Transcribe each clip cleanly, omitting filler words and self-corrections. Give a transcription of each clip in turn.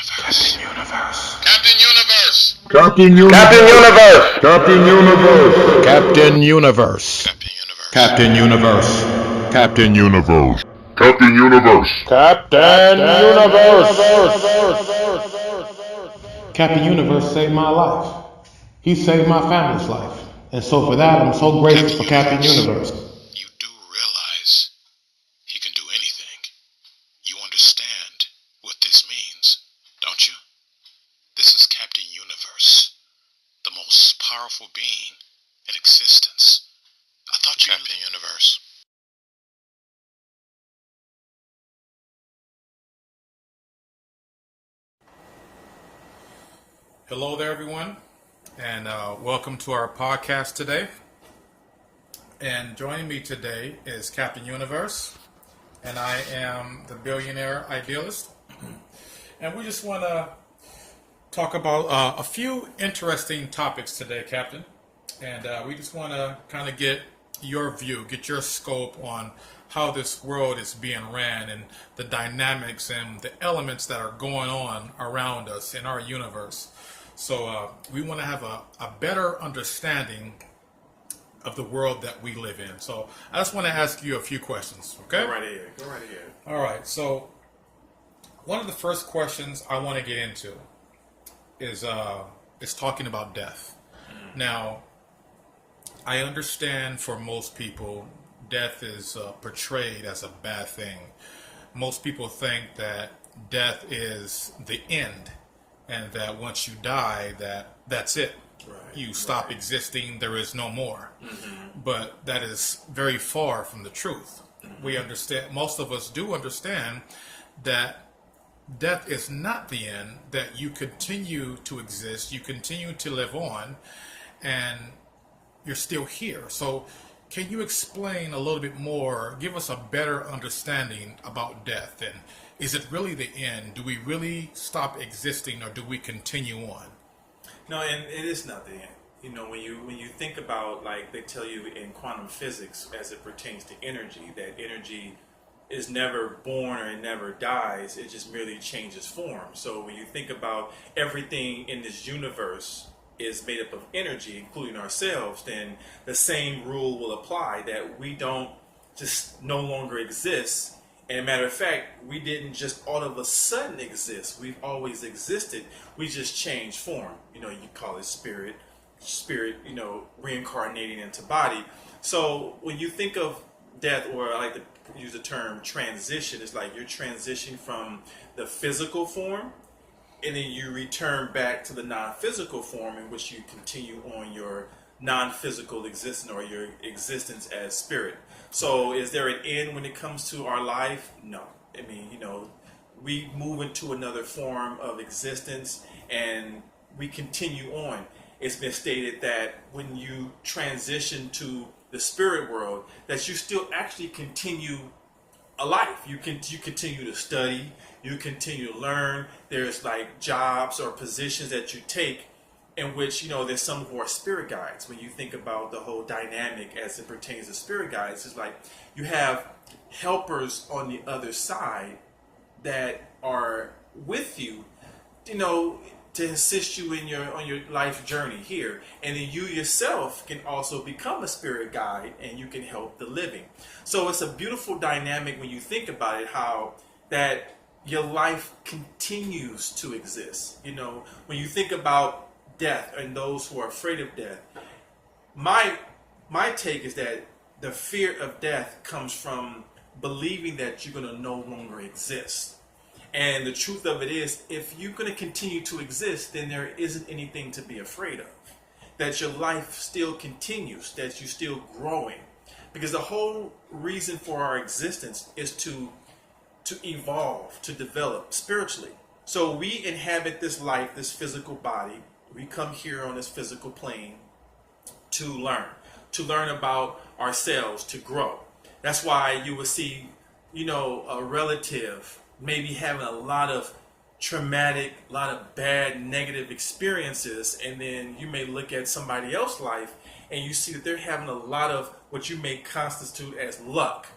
Captain Universe. Captain Universe. Captain Universe. Captain Universe. Captain Universe. Captain Universe. Captain Universe. Captain Universe saved my life. He saved my family's life. And so for that, I'm so grateful for Captain Universe. You do realize he can do anything. You understand what this means, don't you? This is Captain Universe, the most powerful being in existence. I thought you Captain Universe. Hello there, everyone, and welcome to our podcast today. And joining me today is Captain Universe, and I am the Billionaire Idealist. And we just want to talk about a few interesting topics today, Captain. And we just want to kind of get your view, get your scope on how this world is being ran and the dynamics and the elements that are going on around us in our universe. So we want to have a better understanding of the world that we live in. So I just want to ask you a few questions, okay? Go right ahead. All right, so one of the first questions I want to get into is talking about death. Now, I understand for most people, death is portrayed as a bad thing. Most people think that death is the end, and that once you die, that's it. Right. You stop existing, there is no more. But that is very far from the truth. We understand, most of us do understand that death is not the end, that you continue to exist, you continue to live on, and you're still here. So can you explain a little bit more, give us a better understanding about death? And is it really the end? Do we really stop existing, or do we continue on? No, and it is not the end. You know, when you think about, like they tell you in quantum physics as it pertains to energy, that energy is never born or it never dies, it just merely changes form. So when you think about everything in this universe is made up of energy, including ourselves, then the same rule will apply, that we don't just no longer exist. And a matter of fact, we didn't just all of a sudden exist. We've always existed. We just changed form. You know, you call it spirit, you know, reincarnating into body. So when you think of death, or I like to use the term transition, it's like you're transitioning from the physical form, and then you return back to the non-physical form in which you continue on your non-physical existence, or your existence as spirit. So is there an end when it comes to our life? No. I mean, you know, we move into another form of existence and we continue on. It's been stated that when you transition to the spirit world, that you still actually continue a life. You continue to study, you continue to learn. There's like jobs or positions that you take in which, you know, there's some who are spirit guides. When you think about the whole dynamic as it pertains to spirit guides, it's like you have helpers on the other side that are with you, you know, to assist you in on your life journey here. And then you yourself can also become a spirit guide, and you can help the living. So it's a beautiful dynamic when you think about it, how that your life continues to exist. You know, when you think about death and those who are afraid of death, my take is that the fear of death comes from believing that you're going to no longer exist. And the truth of it is, if you're going to continue to exist, then there isn't anything to be afraid of. That your life still continues, that you're still growing. Because the whole reason for our existence is to evolve, to develop spiritually. So we inhabit this life, this physical body. We come here on this physical plane to learn about ourselves, to grow. That's why you will see, you know, a relative maybe having a lot of traumatic, a lot of bad, negative experiences, and then you may look at somebody else's life and you see that they're having a lot of what you may constitute as luck.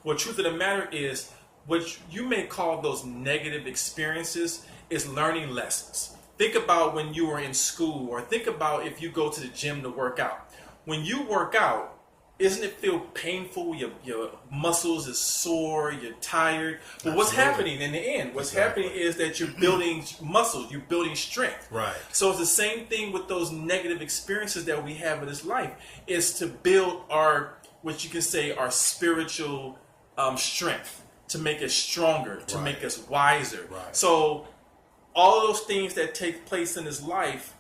Well, truth of the matter is, what you may call those negative experiences is learning lessons. Think about when you were in school, or think about if you go to the gym to work out. When you work out, doesn't it feel painful? Your muscles is sore, you're tired. But what's happening in the end? What's happening is that you're building muscles, you're building strength. Right. So it's the same thing with those negative experiences that we have in this life, is to build our, what you can say, our spiritual strength, to make us stronger, to make us wiser. Right. So all of those things that take place in this life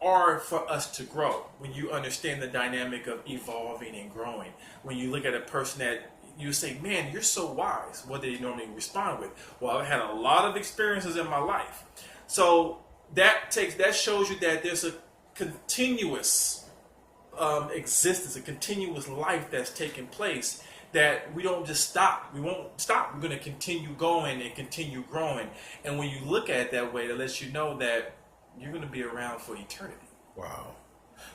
are for us to grow. When you understand the dynamic of evolving and growing, when you look at a person that you say, man, you're so wise, what do they normally respond with? Well, I've had a lot of experiences in my life. So that shows you that there's a continuous existence, a continuous life that's taking place, that we don't just stop. We won't stop. We're going to continue going and continue growing. And when you look at it that way, it lets you know that you're going to be around for eternity. Wow.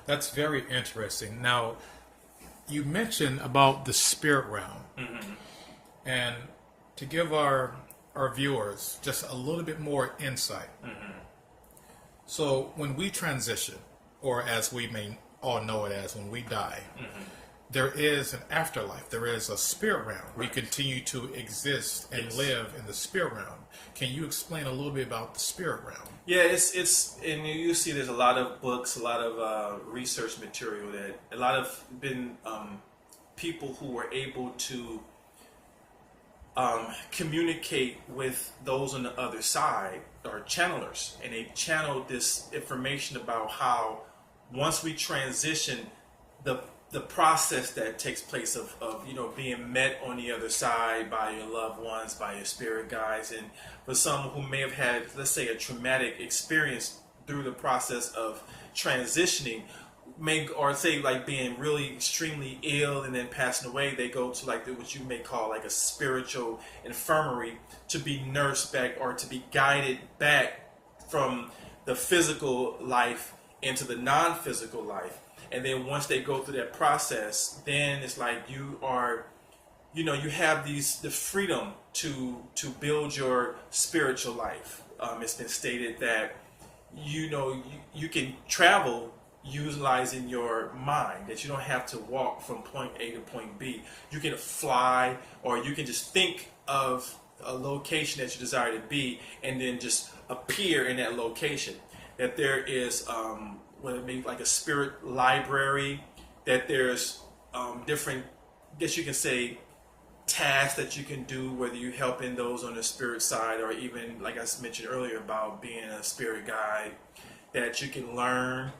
That's very interesting. Now, you mentioned about the spirit realm. Mm-hmm. And to give our viewers just a little bit more insight. Mm-hmm. So when we transition, or as we may all know it as when we die, Mm-hmm. there is an afterlife. There is a spirit realm. Right. We continue to exist and live in the spirit realm. Can you explain a little bit about the spirit realm? Yeah, it's and you see there's a lot of books, a lot of research material, that a lot of been people who were able to communicate with those on the other side, or channelers, and they channeled this information about how once we transition, the process that takes place of being met on the other side by your loved ones, by your spirit guides, and for some who may have had, let's say, a traumatic experience through the process of transitioning, or say like being really extremely ill and then passing away, they go to like what you may call like a spiritual infirmary to be nursed back, or to be guided back from the physical life into the non-physical life. And then once they go through that process, then it's like you have the freedom to build your spiritual life. It's been stated that you can travel utilizing your mind, that you don't have to walk from point A to point B. You can fly, or you can just think of a location that you desire to be, and then just appear in that location. That there is whether it be like a spirit library, that there's different, I guess you can say, tasks that you can do, whether you're helping those on the spirit side, or even, like I mentioned earlier, about being a spirit guide, that you can learn.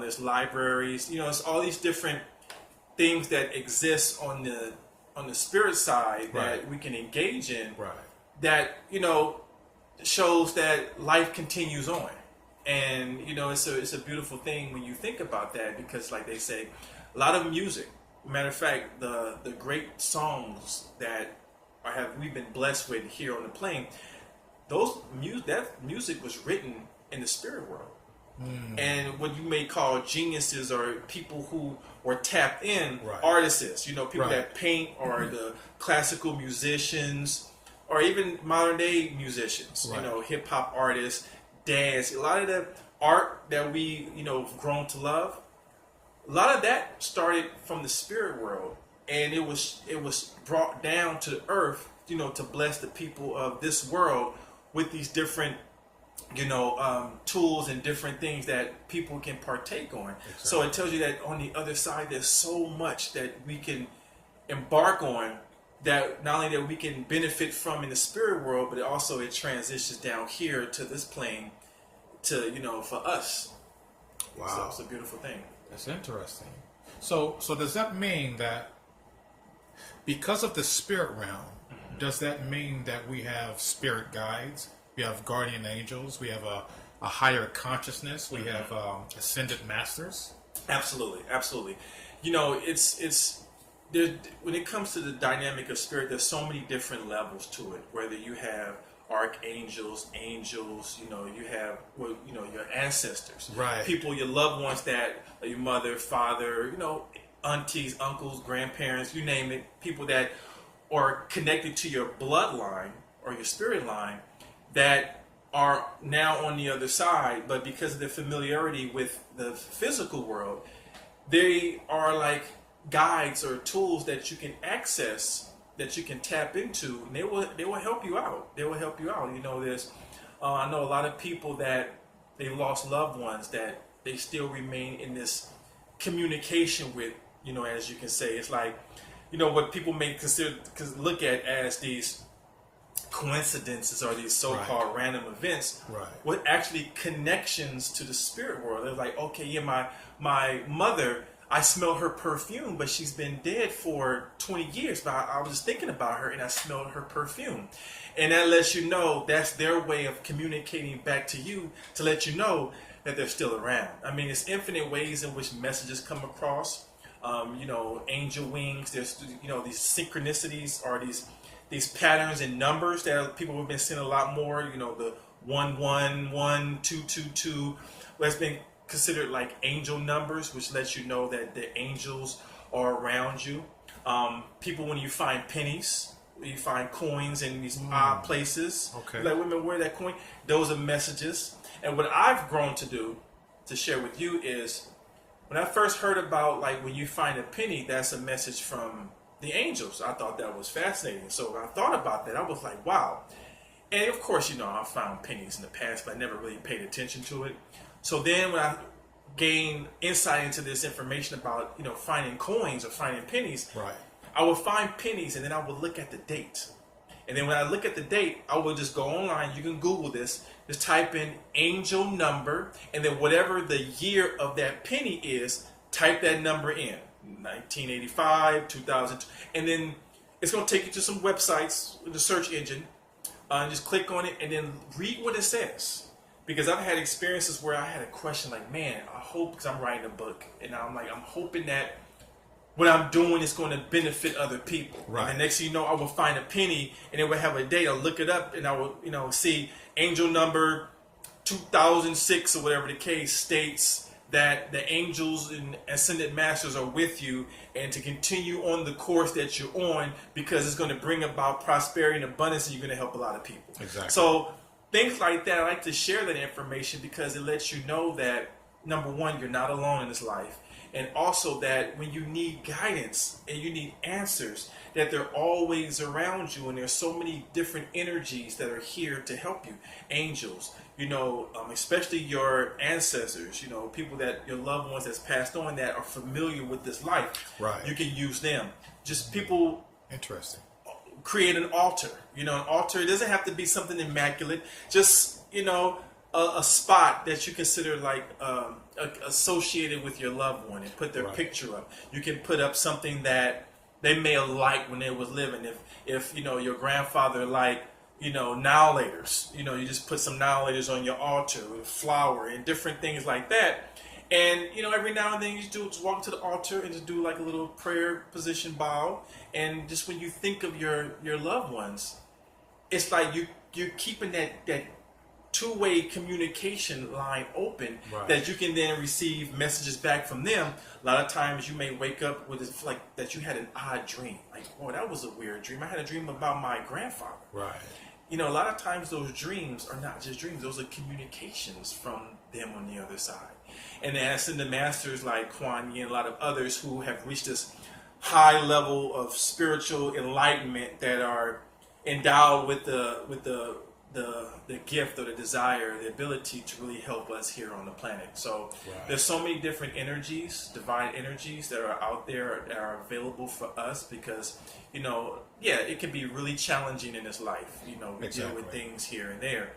There's libraries, it's all these different things that exist on the spirit side that we can engage in, that, shows that life continues on. And it's a beautiful thing when you think about that, because like they say, a lot of music, matter of fact, the great songs that we've been blessed with here on the plane, that music was written in the spirit world. And what you may call geniuses, or people who were tapped in, artists, people that paint, or the classical musicians, or even modern day musicians, hip hop artists, dance, a lot of the art that we, grown to love, a lot of that started from the spirit world, and it was brought down to earth, to bless the people of this world with these different, tools and different things that people can partake on. Exactly. So it tells you that on the other side, there's so much that we can embark on, that not only that we can benefit from in the spirit world, but also it transitions down here to this plane to, for us. Wow. So it's a beautiful thing. That's interesting. So does that mean that because of the spirit realm, does that mean that we have spirit guides, we have guardian angels, we have a higher consciousness, we have ascended masters? Absolutely. It's when it comes to the dynamic of spirit, there's so many different levels to it. Whether you have archangels, angels, you have your ancestors, people, your loved ones, that your mother, father, aunties, uncles, grandparents, you name it, people that or connected to your bloodline or your spirit line that are now on the other side, but because of their familiarity with the physical world, they are like guides or tools that you can access, that you can tap into, and they will help you out. They will help you out. You know, there's I know a lot of people that they've lost loved ones that they still remain in this communication with. You know, as you can say, it's like, you know, what people may look at as these coincidences or these so-called random events, what actually connections to the spirit world. They're like, okay, yeah, my mother, I smell her perfume, but she's been dead for 20 years, but I was just thinking about her and I smelled her perfume. And that lets you know that's their way of communicating back to you to let you know that they're still around. I mean, there's infinite ways in which messages come across. You know, angel wings, there's, you know, these synchronicities or these patterns and numbers that people have been seeing a lot more. You know, the 111, 222, that's been considered like angel numbers, which lets you know that the angels are around you. People, when you find pennies, you find coins in these odd places. Okay. Like, women, where that coin? Those are messages. And what I've grown to do to share with you is, when I first heard about, like, when you find a penny, that's a message from the angels. I thought that was fascinating. So when I thought about that, I was like, wow. And of course, you know, I found pennies in the past, but I never really paid attention to it. So then when I gained insight into this information about, you know, finding coins or finding pennies, I would find pennies and then I would look at the date. And then when I look at the date, I will just go online. You can Google this. Just type in angel number, and then whatever the year of that penny is, type that number in. 1985, 2000, and then it's going to take you to some websites with the search engine. And just click on it and then read what it says. Because I've had experiences where I had a question like, man, I hope, because I'm writing a book, and I'm like, I'm hoping that what I'm doing is going to benefit other people. And the next thing you know, I will find a penny and it will have a date. I'll look it up and I will, you know, see angel number 2006 or whatever the case states that the angels and ascended masters are with you and to continue on the course that you're on, because it's going to bring about prosperity and abundance and you're going to help a lot of people. Exactly. So things like that, I like to share that information because it lets you know that, number one, you're not alone in this life. And also that when you need guidance and you need answers, that they're always around you. And there's so many different energies that are here to help you. Angels, you know, especially your ancestors, you know, people that your loved ones that's passed on that are familiar with this life. You can use them. Just people. Interesting. Create an altar. You know, an altar, it doesn't have to be something immaculate. Just, you know, a spot that you consider like associated with your loved one and put their picture up. You can put up something that they may have liked when they was living. If you know, your grandfather liked, you know, Now-Laters, you know, you just put some Now-Laters on your altar with flour and different things like that. And, you know, every now and then you just walk to the altar and just do like a little prayer position bow. And just when you think of your loved ones, it's like you're keeping that two-way communication line open, that you can then receive messages back from them. A lot of times you may wake up with this, like, that you had an odd dream. Like, oh, that was a weird dream. I had a dream about my grandfather. You know, a lot of times those dreams are not just dreams. Those are communications from them on the other side. And the ascended masters like Kuan Yin and a lot of others who have reached this high level of spiritual enlightenment that are endowed with the gift or the desire, the ability to really help us here on the planet. So there's so many different energies, divine energies that are out there that are available for us because, you know, yeah, it can be really challenging in this life. You know, we deal with things here and there.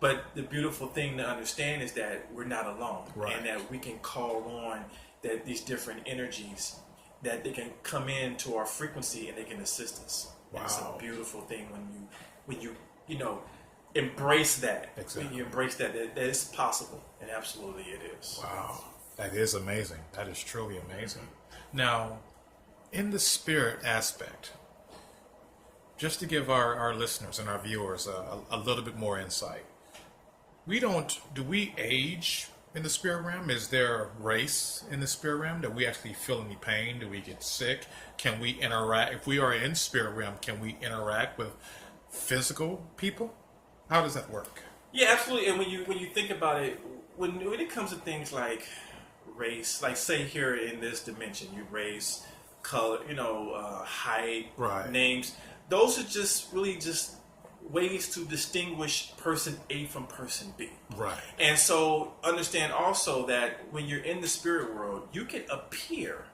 But the beautiful thing to understand is that we're not alone, and that we can call on that these different energies, that they can come into our frequency and they can assist us. And it's a beautiful thing when you know, embrace that. When you embrace that it's possible, and absolutely it is. Wow, that is amazing. That is truly amazing. Now, in the spirit aspect, just to give our listeners and our viewers a little bit more insight, do we age in the spirit realm? Is there a race in the spirit realm? Do we actually feel any pain? Do we get sick? Can we interact? If we are in spirit realm, can we interact with physical people? How does that work? Yeah, absolutely. And when you think about it, when it comes to things like race, like say here in this dimension, you race, color, height, Right. names. Those are just really just ways to distinguish person A from person B. Right. And so understand also that when you're in the spirit world, you can appear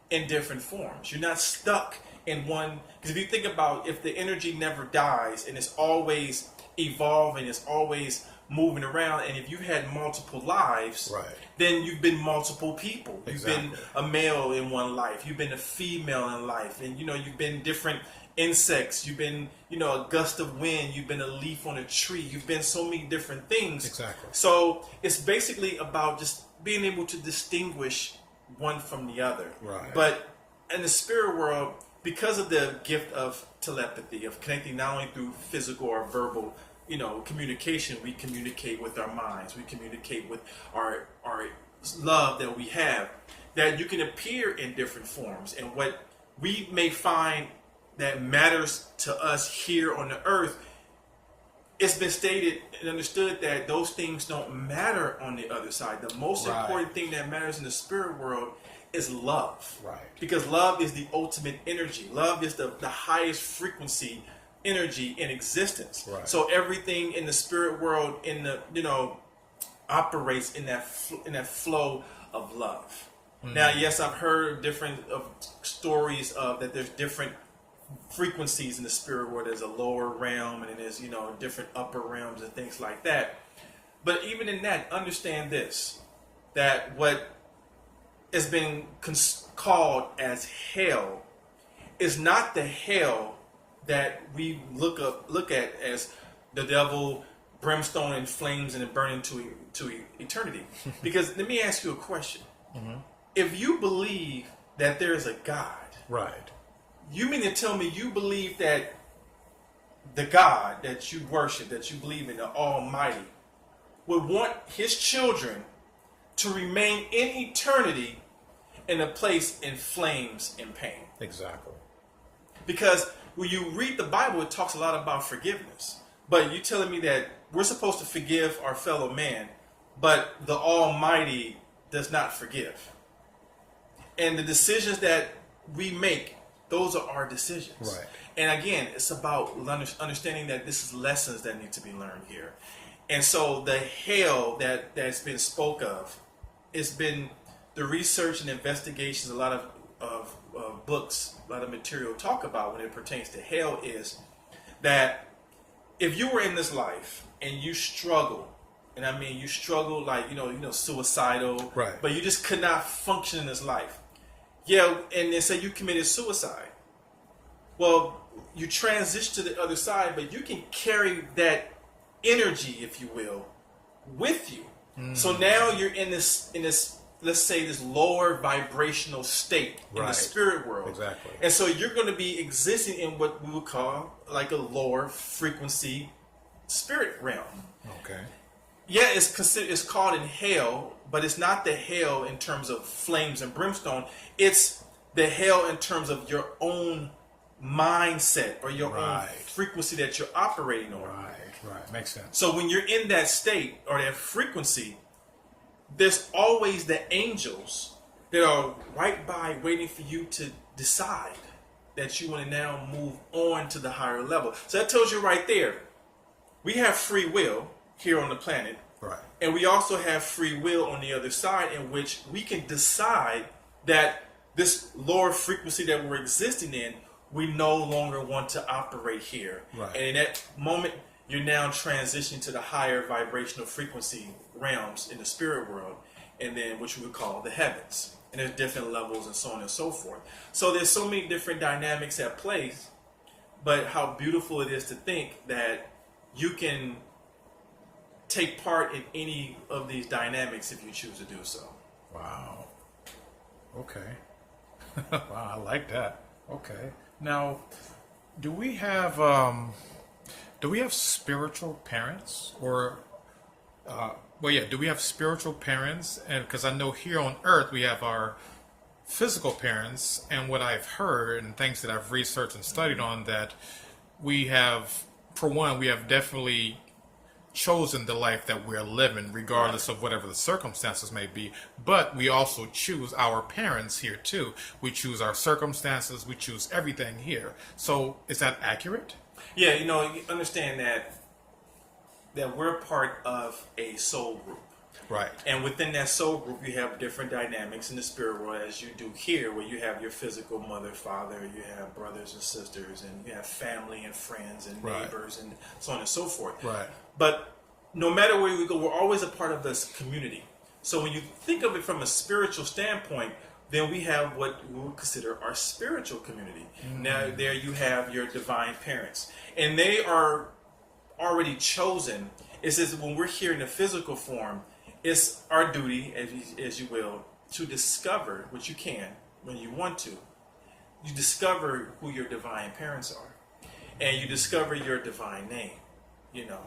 in different forms. You're not stuck in one. Because if you think about, if the energy never dies and it's always evolving, it's always moving around, and if you had multiple lives, Right. then you've been multiple people. Exactly. You've been a male in one life. You've been a female in life, and you've been different insects. You've been a gust of wind. You've been a leaf on a tree. You've been so many different things. Exactly. So it's basically about just being able to distinguish one from the other. Right. But in the spirit world, because of the gift of telepathy, of connecting not only through physical or verbal communication, we communicate with our minds, we communicate with our love that we have, that you can appear in different forms. And what we may find that matters to us here on the earth, it's been stated and understood that those things don't matter on the other side. The most Right. important thing that matters in the spirit world is love. Right. Because love is the ultimate energy. Love is the highest frequency energy in existence. Right. So everything in the spirit world operates in that flow of love. Now, yes, I've heard different stories of that there's different frequencies in the spirit world. There's a lower realm, and then there's different upper realms and things like that. But even in that, understand this: that what has been called as hell is not the hell that we look at as the devil, brimstone and flames, and it burning to eternity. Because let me ask you a question: if you believe that there is a God, Right. you mean to tell me you believe that the God that you worship, that you believe in, the Almighty, would want His children to remain in eternity in a place in flames and pain? Exactly. Because when you read the Bible, it talks a lot about forgiveness. But you're telling me that we're supposed to forgive our fellow man, but the Almighty does not forgive. And the decisions that we make, those are our decisions. Right. And again, it's about understanding that this is lessons that need to be learned here. And so the hell that's been spoke of, it's been the research and investigations, a lot of books, a lot of material talk about when it pertains to hell, is that if you were in this life and you struggle, and I mean you struggle like suicidal, Right. but you just could not function in this life. Yeah, and they say you committed suicide. Well, you transition to the other side, but you can carry that energy, if you will, with you. So now you're in this let's say this lower vibrational state in the Right. spirit world. Exactly. And so you're going to be existing in what we would call like a lower frequency spirit realm. Okay. Yeah, it's called in hell, but it's not the hell in terms of flames and brimstone. It's the hell in terms of your own mindset or your own Right. frequency that you're operating on. Right. Right. Makes sense. So when you're in that state or that frequency, there's always the angels that are right by waiting for you to decide that you want to now move on to the higher level. So that tells you right there, we have free will here on the planet. Right. And we also have free will on the other side, in which we can decide that this lower frequency that we're existing in, we no longer want to operate here. Right. And in that moment, you're now transitioning to the higher vibrational frequency realms in the spirit world, and then which we would call the heavens. And there's different levels and so on and so forth. So there's so many different dynamics at play, but how beautiful it is to think that you can take part in any of these dynamics if you choose to do so. Wow. Okay. Wow, I like that. Okay. Now, do we have spiritual parents, or Well, yeah. Do we have spiritual parents? And because I know here on Earth we have our physical parents, and what I've heard and things that I've researched and studied on, that we have, for one, we have definitely chosen the life that we're living, regardless of whatever the circumstances may be. But we also choose our parents here too. We choose our circumstances. We choose everything here. So is that accurate? Yeah, you know, you understand that we're part of a soul group. Right. And within that soul group, you have different dynamics in the spirit world, as you do here, where you have your physical mother, father, you have brothers and sisters, and you have family and friends and neighbors, and so on and so forth. Right. But no matter where we go, we're always a part of this community. So when you think of it from a spiritual standpoint, then we have what we would consider our spiritual community. Now, there you have your divine parents, and they are already chosen. It says when we're here in the physical form, it's our duty, as you will, to discover what you can when you want to. You discover who your divine parents are, and you discover your divine name. You know,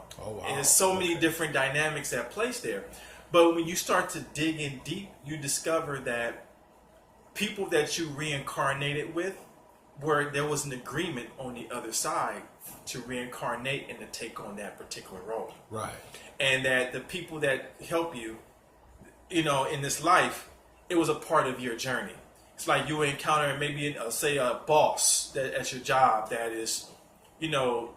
and there's so many different dynamics at place there. But when you start to dig in deep, you discover that people that you reincarnated with, where there was an agreement on the other side to reincarnate and to take on that particular role. Right. And that the people that help you, you know, in this life, it was a part of your journey. It's like you encounter maybe, say, a boss that at your job that is, you know,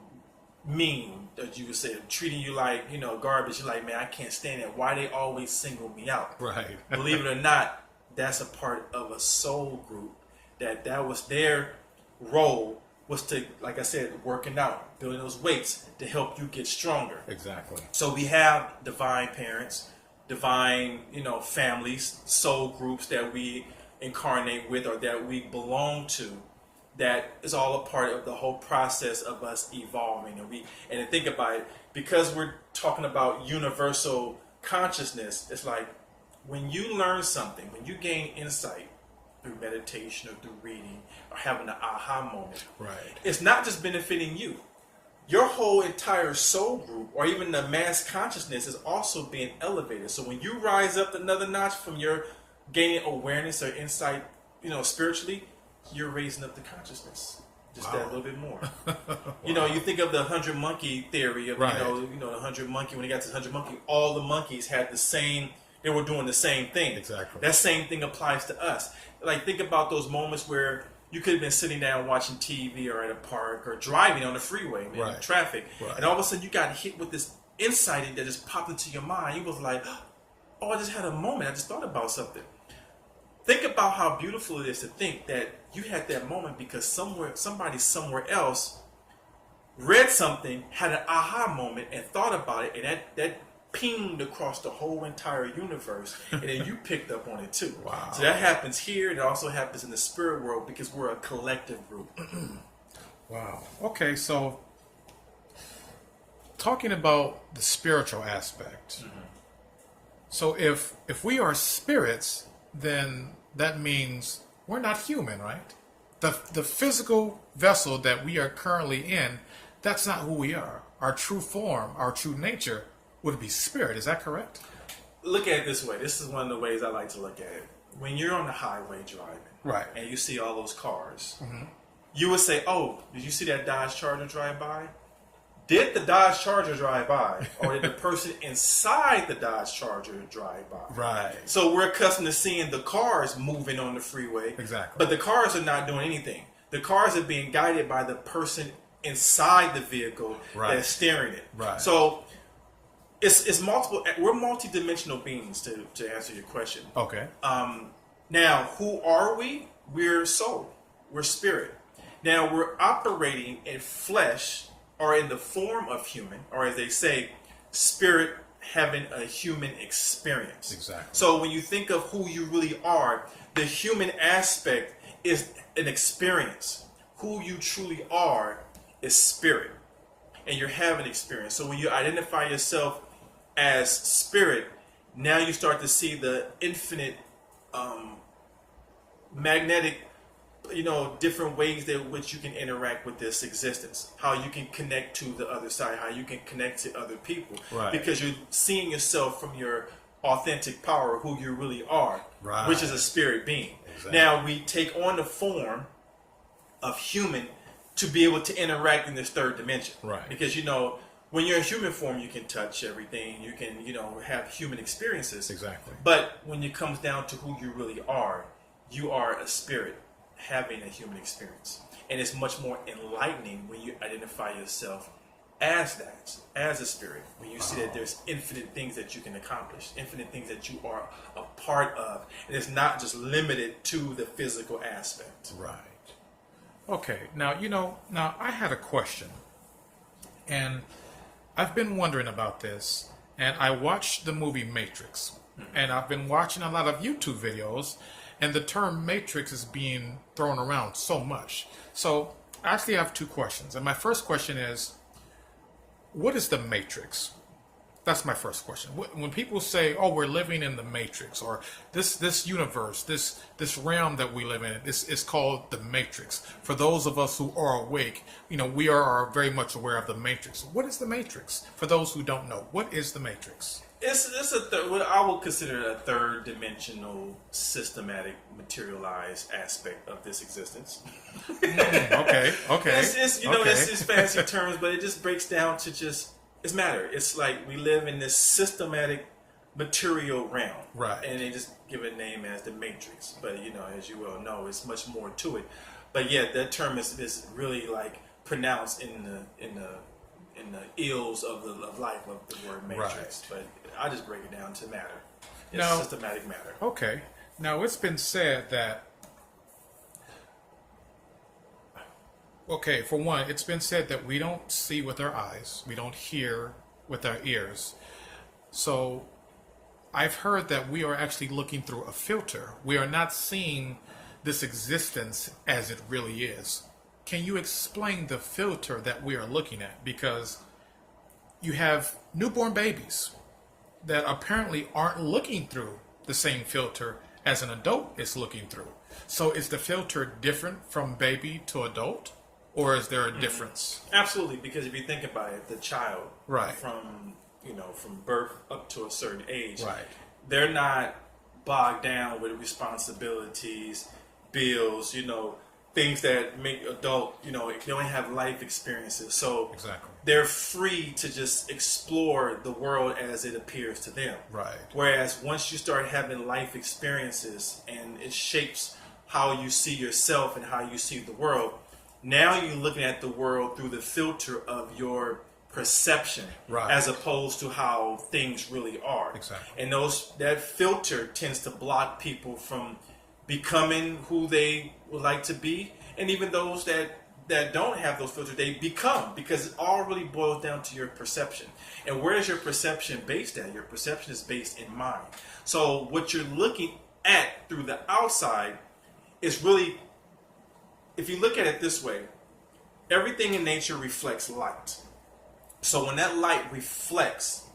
mean, that you would say, treating you like, you know, garbage. You're like, man, I can't stand it. Why they always single me out? Right. Believe it or not, that's a part of a soul group that was their role, was to, like I said, working out, building those weights to help you get stronger. Exactly. So we have divine parents, divine, you know, families, soul groups that we incarnate with or that we belong to. That is all a part of the whole process of us evolving. And to think about it, because we're talking about universal consciousness, it's like when you learn something, when you gain insight through meditation or through reading or having an aha moment, Right. it's not just benefiting you. Your whole entire soul group or even the mass consciousness is also being elevated. So when you rise up another notch from your gaining awareness or insight, you know, spiritually, you're raising up the consciousness just that little bit more. You know, you think of the 100 monkey theory of, Right. you know, the 100 monkey, when they got to the 100 monkey, all the monkeys had the same, they were doing the same thing. Exactly. That same thing applies to us. Like, think about those moments where you could have been sitting down watching TV or at a park or driving on the freeway in Right. traffic. Right. And all of a sudden you got hit with this insight that just popped into your mind. You was like, oh, I just had a moment. I just thought about something. Think about how beautiful it is to think that you had that moment because somebody somewhere else read something, had an aha moment, and thought about it, and that pinged across the whole entire universe, and then you picked up on it too. Wow. So that happens here, and it also happens in the spirit world because we're a collective group. Wow. Okay, so talking about the spiritual aspect. So if we are spirits, then that means we're not human, right? The physical vessel that we are currently in, that's not who we are. Our true form, our true nature would be spirit. Is that correct? Look at it this way. This is one of the ways I like to look at it. When you're on the highway driving, Right. and you see all those cars, you would say, oh, did you see that Dodge Charger drive by? Did the Dodge Charger drive by, or did the person inside the Dodge Charger drive by? Right. So we're accustomed to seeing the cars moving on the freeway. Exactly. But the cars are not doing anything. The cars are being guided by the person inside the vehicle Right. that's steering it. Right. So it's multiple. We're multidimensional beings, to answer your question. Okay. Now, who are we? We're soul. We're spirit. Now, we're operating in flesh or in the form of human, or as they say, spirit having a human experience. Exactly. So when you think of who you really are, the human aspect is an experience. Who you truly are is spirit. And you're having experience. So when you identify yourself as spirit, now you start to see the infinite magnetic different ways that which you can interact with this existence, how you can connect to the other side, how you can connect to other people, Right. because you're seeing yourself from your authentic power, who you really are, Right. which is a spirit being. Exactly. Now we take on the form of human to be able to interact in this third dimension, Right. because when you're in human form, you can touch everything, you can have human experiences. Exactly. But when it comes down to who you really are, you are a spirit having a human experience. And it's much more enlightening when you identify yourself as that, as a spirit, when you see that there's infinite things that you can accomplish, infinite things that you are a part of. And it's not just limited to the physical aspect. Right. Okay. Now I had a question, and I've been wondering about this, and I watched the movie Matrix, and I've been watching a lot of YouTube videos, and the term Matrix is being thrown around so much. So I actually have two questions, and my first question is, what is the Matrix? That's my first question. When people say, "Oh, we're living in the Matrix," or this universe, this realm that we live in, this is called the Matrix. For those of us who are awake, we are very much aware of the Matrix. What is the Matrix? For those who don't know, what is the Matrix? It's what I would consider a third dimensional, systematic, materialized aspect of this existence. Okay. It's fancy terms, but it just breaks down to it's matter. It's like we live in this systematic material realm, Right. And they just give it a name as the Matrix. But as you well know, it's much more to it. But yeah, that term is really like pronounced in the ills of life of the word Matrix. Right. But I just break it down to matter. It's Now- systematic matter. Okay. Now, it's been said that, for one, it's been said that we don't see with our eyes, we don't hear with our ears. So I've heard that we are actually looking through a filter. We are not seeing this existence as it really is. Can you explain the filter that we are looking at? Because you have newborn babies that apparently aren't looking through the same filter as an adult is looking through. So is the filter different from baby to adult? Or is there a difference? Absolutely, because if you think about it, the child, Right. from birth up to a certain age, Right. they're not bogged down with responsibilities, bills, things that make adult, they don't have life experiences. So Exactly. they're free to just explore the world as it appears to them. Right. Whereas once you start having life experiences and it shapes how you see yourself and how you see the world, now you're looking at the world through the filter of your perception, Right. as opposed to how things really are. Exactly. And that filter tends to block people from becoming who they would like to be, and even those that don't have those filters, they become, because it all really boils down to your perception. And where is your perception based at? Your perception is based in mind. So what you're looking at through the outside is really, if you look at it this way, everything in nature reflects light. So when that light reflects,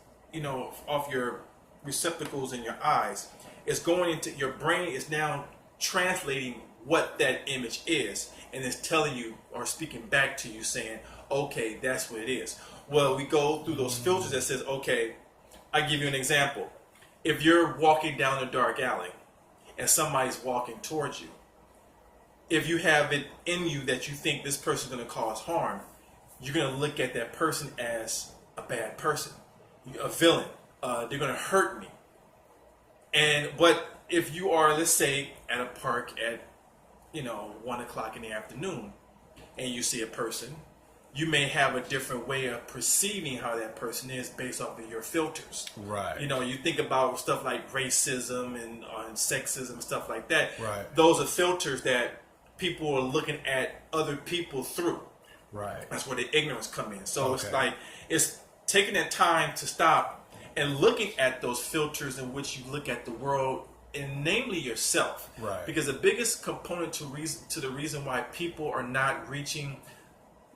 off your receptacles in your eyes, it's going into your brain, is now translating what that image is, and it's telling you or speaking back to you saying, okay, that's what it is. Well, we go through those filters that says, okay, I give you an example. If you're walking down a dark alley and somebody's walking towards you, if you have it in you that you think this person's going to cause harm, you're going to look at that person as a bad person, a villain. They're going to hurt me. But if you are, let's say, at a park at 1 o'clock in the afternoon, and you see a person, you may have a different way of perceiving how that person is based off of your filters. Right. You think about stuff like racism and sexism and stuff like that. Right. Those are filters that people are looking at other people through. Right. That's where the ignorance come in. So Okay. it's like, it's taking that time to stop and looking at those filters in which you look at the world, and namely yourself. Right. Because the biggest component to the reason why people are not reaching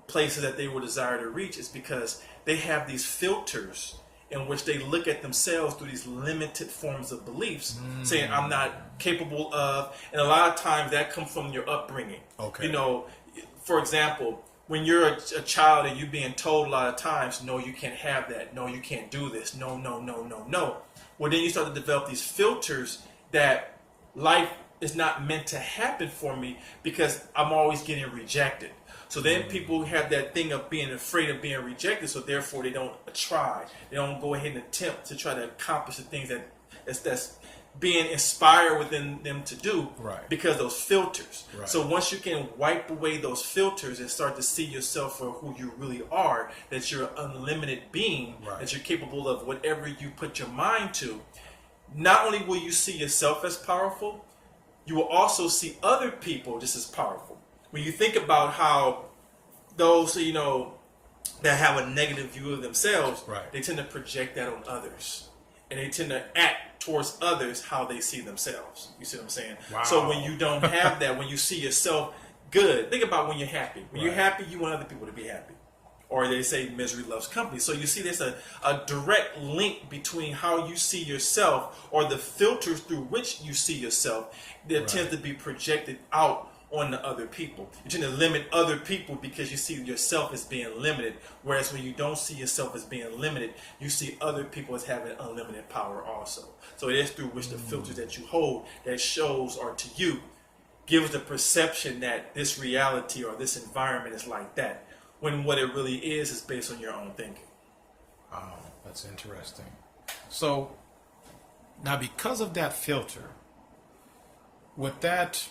places that they would desire to reach is because they have these filters in which they look at themselves through these limited forms of beliefs, saying I'm not capable of, and a lot of times that comes from your upbringing. Okay. You know, for example, when you're a child and you're being told a lot of times, no, you can't have that, no, you can't do this, no, no, no, no, no. Well, then you start to develop these filters that life is not meant to happen for me because I'm always getting rejected. So then people have that thing of being afraid of being rejected, so therefore they don't try. They don't go ahead and attempt to try to accomplish the things that's being inspired within them to do, Right. because those filters. Right. So once you can wipe away those filters and start to see yourself for who you really are, that you're an unlimited being, Right. that you're capable of whatever you put your mind to, not only will you see yourself as powerful, you will also see other people just as powerful. When you think about how those, you know, that have a negative view of themselves, Right. they tend to project that on others. And they tend to act towards others how they see themselves. You see what I'm saying? Wow. So when you don't have that, when you see yourself good, think about when you're happy. When you're Right. happy, you want other people to be happy. Or they say misery loves company. So you see there's a direct link between how you see yourself or the filters through which you see yourself that Right. tends to be projected out on the other people. You tend to limit other people because you see yourself as being limited. Whereas when you don't see yourself as being limited, you see other people as having unlimited power also. So it is through which the filters that you hold that shows or to you gives the perception that this reality or this environment is like that. When what it really is based on your own thinking. Wow, that's interesting. So now, because of that filter, would that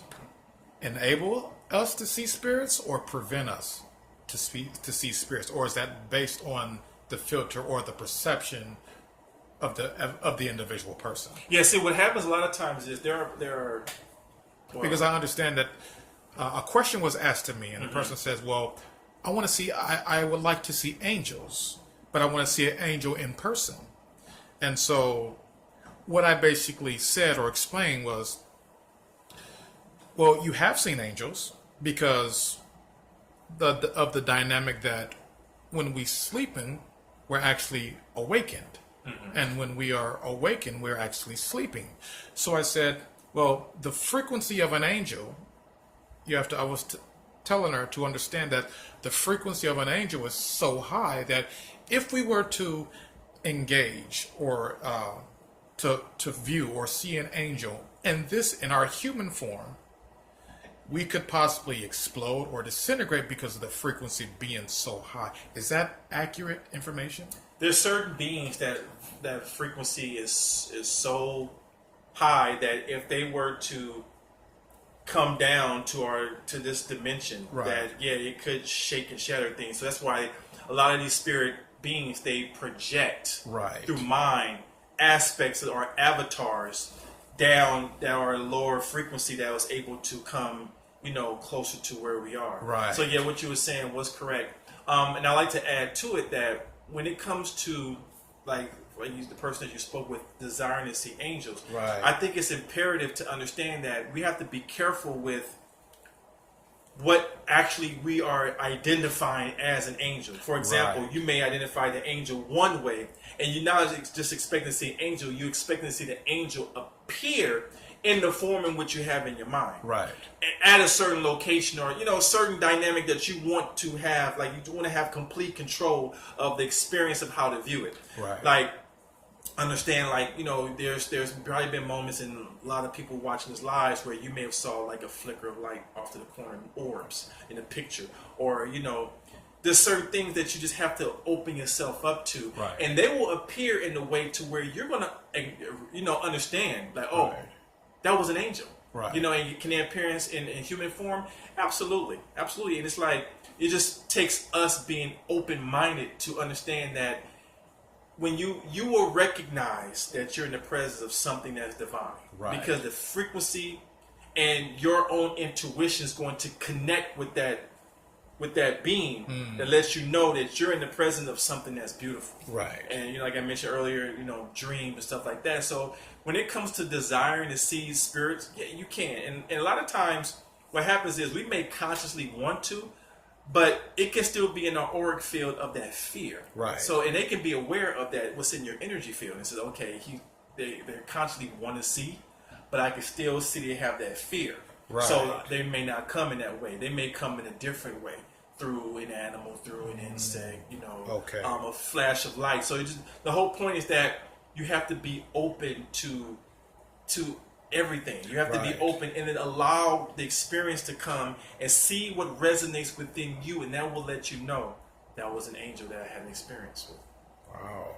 enable us to see spirits or prevent us to see spirits, or is that based on the filter or the perception of the individual person? Yeah, see, what happens a lot of times is there are Because I understand that a question was asked to me, and the person says, "Well, I want to see. I would like to see angels, but I want to see an angel in person." And so, what I basically said or explained was, well, you have seen angels because of the dynamic that when we sleeping, we're actually awakened, and when we are awakened, we're actually sleeping. So I said, well, the frequency of an angel, I was telling her to understand that the frequency of an angel is so high that if we were to engage or to view or see an angel in our human form, we could possibly explode or disintegrate because of the frequency being so high. Is that accurate information? There's certain beings that frequency is so high that if they were to come down to this dimension, Right. that it could shake and shatter things. So that's why a lot of these spirit beings, they project Right. through mind aspects or avatars down that are lower frequency that was able to come, closer to where we are. Right. So what you were saying was correct. And I like to add to it that when it comes to the person that you spoke with desiring to see angels, Right. I think it's imperative to understand that we have to be careful with what actually we are identifying as an angel. For example, Right. you may identify the angel one way, and you're not just expecting to see an angel, you're expecting to see the angel appear in the form in which you have in your mind. Right. At a certain location or, certain dynamic that you want to have, like you want to have complete control of the experience of how to view it. Right. Like, understand, there's probably been moments in a lot of people watching this lives where you may have saw like a flicker of light off to the corner, orbs in a picture, or there's certain things that you just have to open yourself up to, Right. and they will appear in a way to where you're gonna understand, like, oh, Right. that was an angel. Right. And can they appearance in human form? Absolutely. Absolutely. And it's like, it just takes us being open-minded to understand that when you will recognize that you're in the presence of something that's divine. Right. Because the frequency and your own intuition is going to connect with that being that lets you know that you're in the presence of something that's beautiful. Right. And like I mentioned earlier, dreams and stuff like that. So when it comes to desiring to see spirits, you can. And a lot of times what happens is we may consciously want to, but it can still be in the auric field of that fear. Right. So, and they can be aware of that, what's in your energy field, and says, okay, they're constantly want to see, but I can still see they have that fear. Right. So they may not come in that way. They may come in a different way, through an animal, through an insect, Okay. A flash of light. So the whole point is that you have to be open to everything. You have to be Right. open and then allow the experience to come and see what resonates within you, and that will let you know that was an angel that I had an experience with. Wow.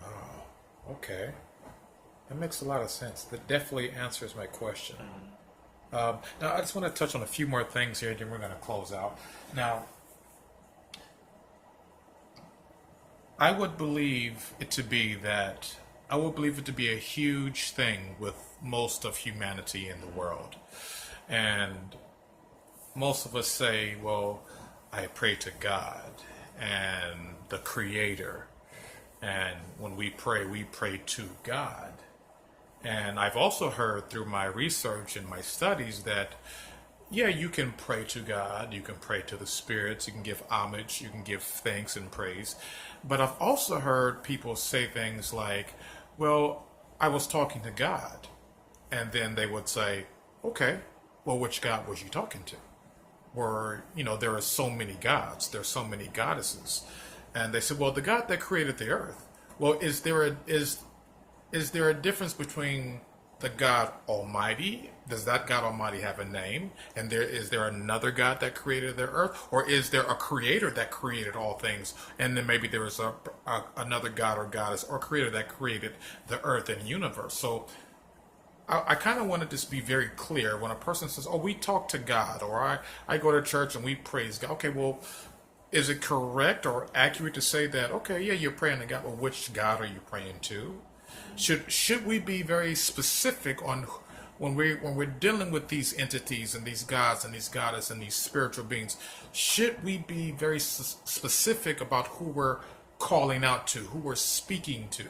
Oh, okay. That makes a lot of sense. That definitely answers my question. Now, I just want to touch on a few more things here, then we're going to close out. Now, I would believe it to be a huge thing with most of humanity in the world. And most of us say, well, I pray to God and the Creator. And when we pray to God. And I've also heard through my research and my studies that, yeah, you can pray to God, you can pray to the spirits, you can give homage, you can give thanks and praise. But I've also heard people say things like, well, I was talking to God. And then they would say, okay, well, which God was you talking to? Or, there are so many gods, there's so many goddesses. And they said, well, the God that created the earth. Well, is there a difference between the God Almighty? Does that God Almighty have a name? And is there another God that created the earth? Or is there a creator that created all things? And then maybe there is another God or goddess or creator that created the earth and universe. So I kind of want to just be very clear when a person says, oh, we talk to God, or I go to church and we praise God. Okay, well, is it correct or accurate to say that, okay, yeah, you're praying to God, but which God are you praying to? Should we be very specific on when we're dealing with these entities and these gods and these goddesses and these spiritual beings? Should we be very specific about who we're calling out to, who we're speaking to?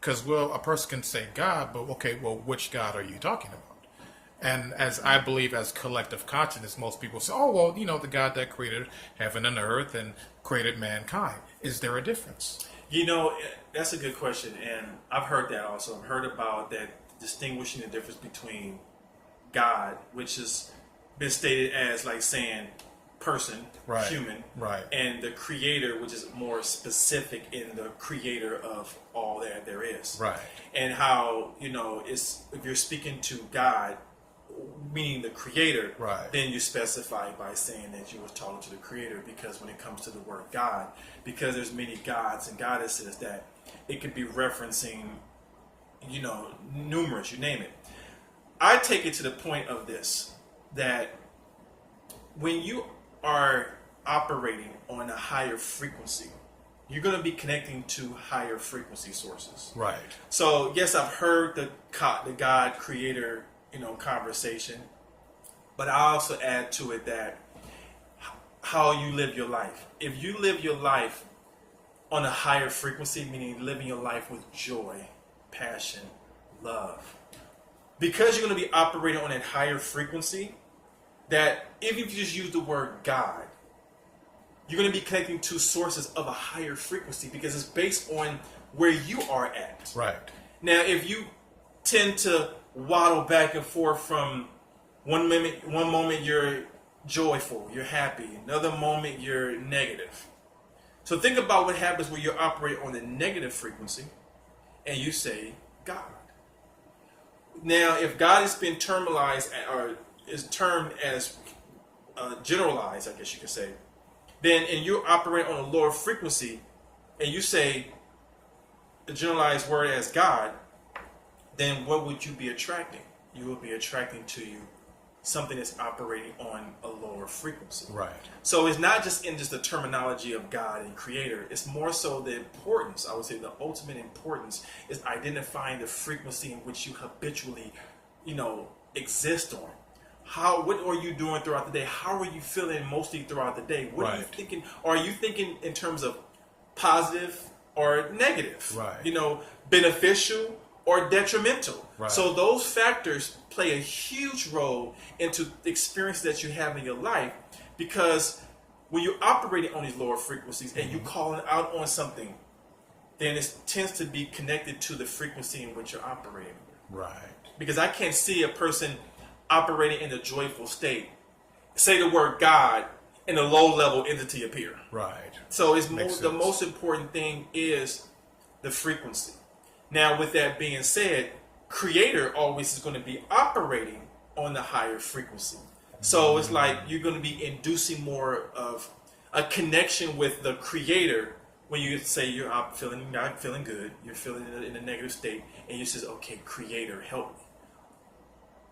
Because, well, a person can say God, but okay, well, which God are you talking about? And as I believe, as collective consciousness, most people say, oh, well, the God that created heaven and earth and created mankind. Is there a difference? That's a good question, and I've heard that also. I've heard about that, distinguishing the difference between God, which has been stated as like saying person, right, human, right, and the creator, which is more specific in the creator of all that there is. Right. And how, it's, if you're speaking to God, meaning the creator, right, then you specify by saying that you were talking to the creator, because when it comes to the word God, because there's many gods and goddesses, that it could be referencing, numerous, you name it. I take it to the point of this, that when you are operating on a higher frequency, you're going to be connecting to higher frequency sources. right. So yes, I've heard the God creator conversation, but I also add to it that how you live your life. If you live your life on a higher frequency, meaning living your life with joy, passion, love, because you're going to be operating on that higher frequency, that if you just use the word God, you're going to be connecting to sources of a higher frequency, because it's based on where you are at. Right. Now, if you tend to waddle back and forth from one moment you're joyful, you're happy, another moment you're negative. So think about what happens when you operate on the negative frequency and you say God. Now, if God has been terminalized, or is termed as generalized, I guess you could say, then and you operate on a lower frequency and you say the generalized word as God, then what would you be attracting? You will be attracting to you something that's operating on a lower frequency. Right. So it's not just in just the terminology of God and creator. It's more so the importance, I would say the ultimate importance is identifying the frequency in which you habitually, exist on. What are you doing throughout the day? How are you feeling mostly throughout the day? What are you thinking? Are you thinking in terms of positive or negative? Right. Beneficial or detrimental. Right. So those factors play a huge role into the experience that you have in your life, Because when you're operating on these lower frequencies and you calling out on something, then it tends to be connected to the frequency in which you're operating. Right. Because I can't see a person operating in a joyful state say the word God and a low level entity appear. Right. So it's Makes the sense. most important thing is the frequency. Now, with that being said, Creator always is going to be operating on the higher frequency. So it's like you're going to be inducing more of a connection with the Creator when you say you're not feeling good, you're feeling in a negative state, and you says, "Okay, Creator, help me."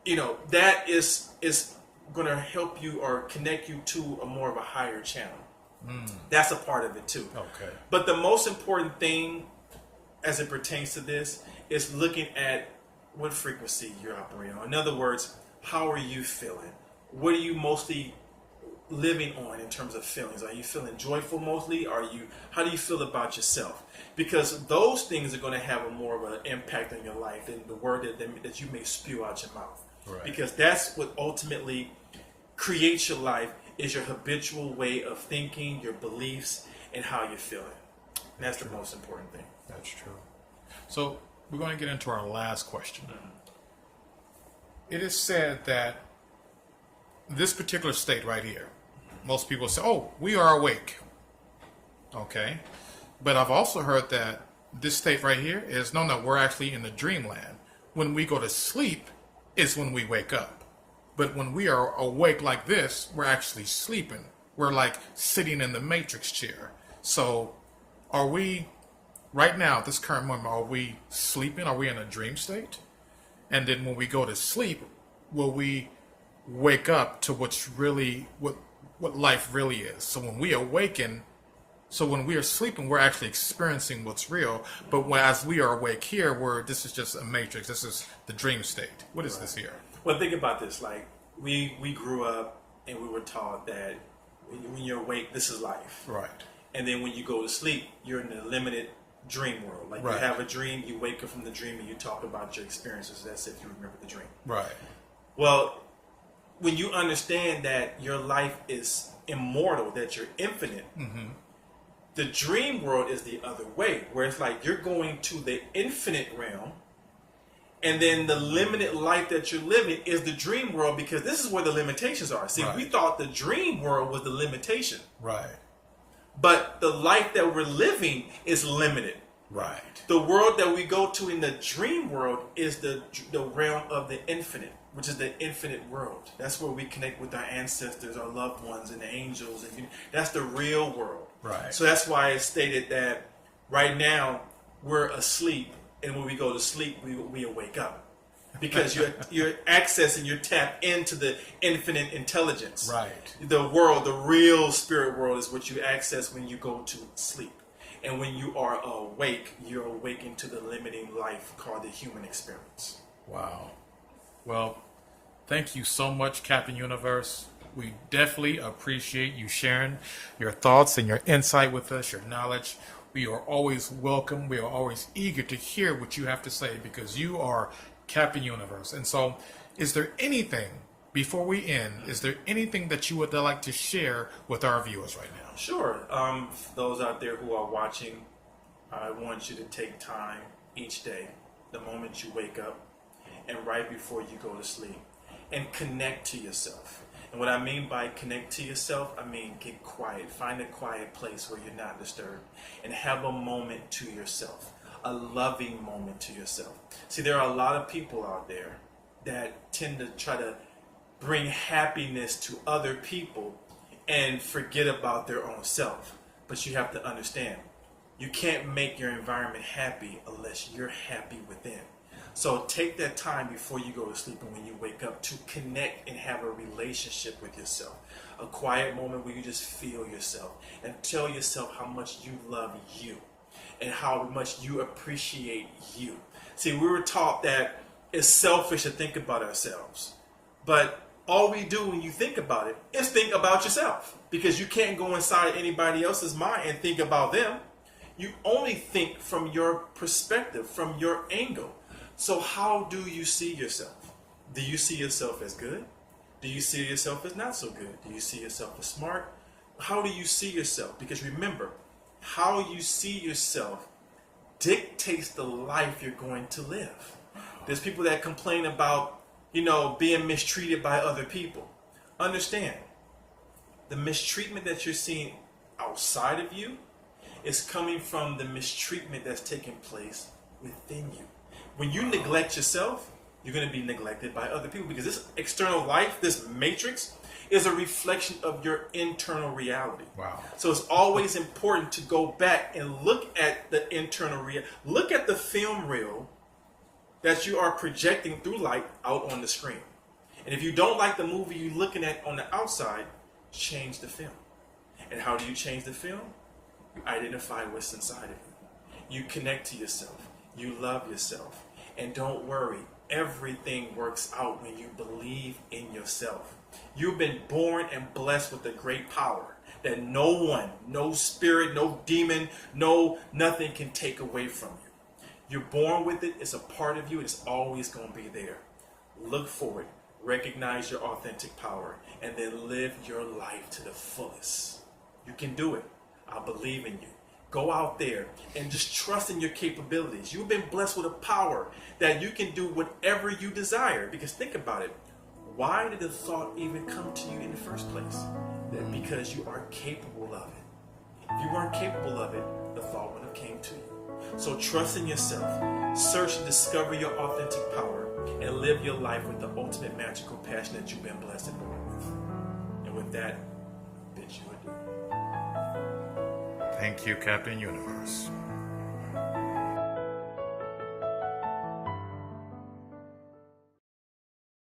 You know, that is going to help you or connect you to a more of a higher channel. That's a part of it too. Okay. But the most important thing as it pertains to this is looking at what frequency you're operating on. In other words, how are you feeling? What are you mostly living on in terms of feelings? Are you feeling joyful mostly? How do you feel about yourself? Because those things are going to have a more of an impact on your life than the word that you may spew out your mouth. Right. Because that's what ultimately creates your life, is your habitual way of thinking, your beliefs, and how you're feeling. And that's the most important thing. That's true. So we're going to get into our last question. It is said that this particular state right here, most people say, "Oh, we are awake." Okay. But I've also heard that this state right here is, no, we're actually in the dreamland. When we go to sleep is when we wake up. But when we are awake like this, we're actually sleeping. We're like sitting in the matrix chair. So are we, right now, at this current moment, are we sleeping? Are we in a dream state? And then when we go to sleep, will we wake up to what's really, what life really is? So when we awaken, so when we are sleeping, we're actually experiencing what's real. But as we are awake here, this is just a matrix. This is the dream state. What is this here? Well, think about this. Like, we grew up and we were taught that when you're awake, this is life. Right. And then when you go to sleep, you're in a limited dream world. Like, Right. you have a dream, you wake up from the dream, and you talk about your experiences as if you remember the dream. Right. Well, when you understand that your life is immortal, that you're infinite, the dream world is the other way, where it's like you're going to the infinite realm, and then the limited life that you're living is the dream world, because this is where the limitations are. See, Right. we thought the dream world was the limitation, Right. but the life that we're living is limited. Right. The world that we go to in the dream world is the realm of the infinite, which is the infinite world. That's where we connect with our ancestors, our loved ones, and the angels. And that's the real world. Right. So that's why it's stated that right now we're asleep, and when we go to sleep, we wake up. Because you're accessing, you're tapped into the infinite intelligence. Right. The world, the real spirit world, is what you access when you go to sleep. And when you are awake, you're awakened to the limiting life called the human experience. Wow. Well, thank you so much, Captain Universe. We definitely appreciate you sharing your thoughts and your insight with us, your knowledge. We are always welcome. We are always eager to hear what you have to say, because you are Captain Universe. And so, is there anything, before we end, is there anything that you would like to share with our viewers right now? Sure. For those out there who are watching, I want you to take time each day, the moment you wake up, and right before you go to sleep, and connect to yourself. And what I mean by connect to yourself, I mean get quiet. Find a quiet place where you're not disturbed, and have a moment to yourself, a loving moment to yourself. See, there are a lot of people out there that tend to try to bring happiness to other people and forget about their own self. But you have to understand, you can't make your environment happy unless you're happy within. So take that time before you go to sleep and when you wake up to connect and have a relationship with yourself. A quiet moment where you just feel yourself and tell yourself how much you love you and how much you appreciate you. See, we were taught that it's selfish to think about ourselves. But all we do when you think about it is think about yourself, because you can't go inside anybody else's mind and think about them. You only think from your perspective, from your angle. So how do you see yourself? Do you see yourself as good? Do you see yourself as not so good? Do you see yourself as smart? How do you see yourself? Because remember, how you see yourself dictates the life you're going to live. There's people that complain about, being mistreated by other people. Understand, the mistreatment that you're seeing outside of you is coming from the mistreatment that's taking place within you. When you neglect yourself, you're going to be neglected by other people, because this external life, this matrix, is a reflection of your internal reality. Wow. So it's always important to go back and look at the internal reality. Look at the film reel that you are projecting through light out on the screen. And if you don't like the movie you're looking at on the outside, change the film. And how do you change the film? You identify what's inside of you. You connect to yourself. You love yourself. And don't worry, everything works out when you believe in yourself. You've been born and blessed with a great power that no one, no spirit, no demon, nothing can take away from you. You're born with it. It's a part of you. It's always going to be there. Look for it. Recognize your authentic power, and then live your life to the fullest. You can do it. I believe in you. Go out there and just trust in your capabilities. You've been blessed with a power that you can do whatever you desire. Because think about it. Why did the thought even come to you in the first place? That because you are capable of it. If you weren't capable of it, the thought would have came to you. So trust in yourself. Search and discover your authentic power, and live your life with the ultimate magical passion that you've been blessed and born with. And with that, bid you adieu. Thank you, Captain Universe.